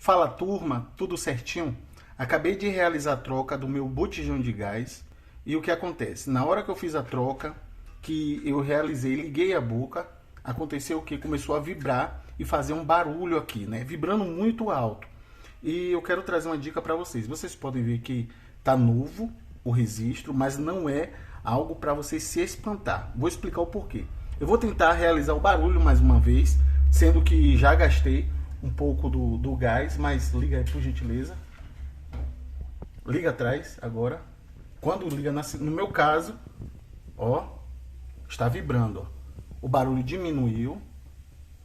Fala turma, tudo certinho? Acabei de realizar a troca do meu botijão de gás e o que acontece? Na hora que eu fiz a troca, que eu realizei, liguei a boca, aconteceu o que? Começou a vibrar e fazer um barulho aqui, né? Vibrando muito alto. E eu quero trazer uma dica para vocês. Vocês podem ver que tá novo o registro, mas não é algo para vocês se espantar. Vou explicar o porquê. Eu vou tentar realizar o barulho mais uma vez, sendo que já gastei um pouco do gás, mas liga aí por gentileza. Liga atrás agora. Quando liga no meu caso, ó, está vibrando, ó. O barulho diminuiu,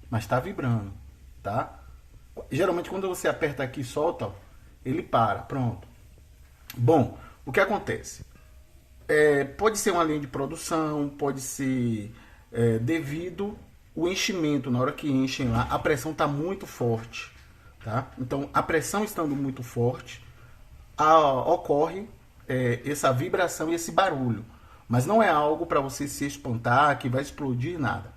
mas está vibrando, tá? Geralmente quando você aperta aqui e solta, ó, ele para, pronto. Bom, o que acontece? Pode ser uma linha de produção, pode ser devido o enchimento. Na hora que enchem lá, a pressão está muito forte, tá? Então, a pressão estando muito forte, ocorre essa vibração e esse barulho. Mas não é algo para você se espantar, que vai explodir, nada.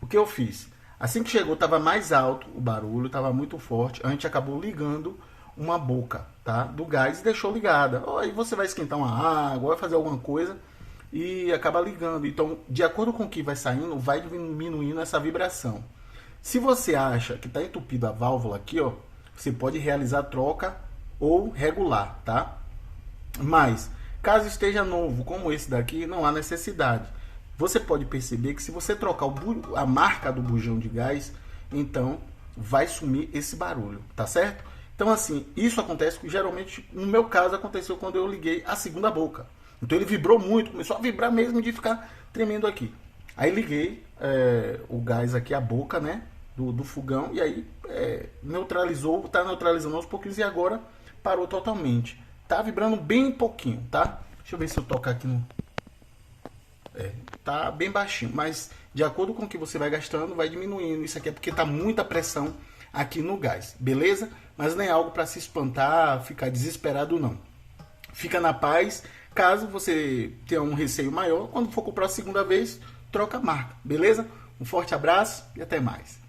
O que eu fiz? Assim que chegou, estava mais alto o barulho, estava muito forte. A gente acabou ligando uma boca, tá, do gás e deixou ligada. Aí você vai esquentar uma água, vai fazer alguma coisa e acaba ligando. Então, de acordo com o que vai saindo, vai diminuindo essa vibração. Se você acha que está entupido a válvula aqui, ó, você pode realizar a troca ou regular, tá? Mas, caso esteja novo, como esse daqui, não há necessidade. Você pode perceber que se você trocar a marca do bujão de gás, então vai sumir esse barulho, tá certo? Então assim, isso acontece, geralmente no meu caso aconteceu quando eu liguei a segunda boca. Então ele vibrou muito, começou a vibrar mesmo de ficar tremendo aqui. Aí liguei o gás aqui, a boca, né, do fogão, e aí neutralizou, tá neutralizando aos pouquinhos e agora parou totalmente. Tá vibrando bem pouquinho, tá? Deixa eu ver se eu tocar aqui no... tá bem baixinho, mas de acordo com o que você vai gastando, vai diminuindo. Isso aqui é porque tá muita pressão aqui no gás, beleza? Mas não é algo para se espantar, ficar desesperado, não. Fica na paz. Caso você tenha um receio maior, quando for comprar a segunda vez, troca a marca, beleza? Um forte abraço e até mais.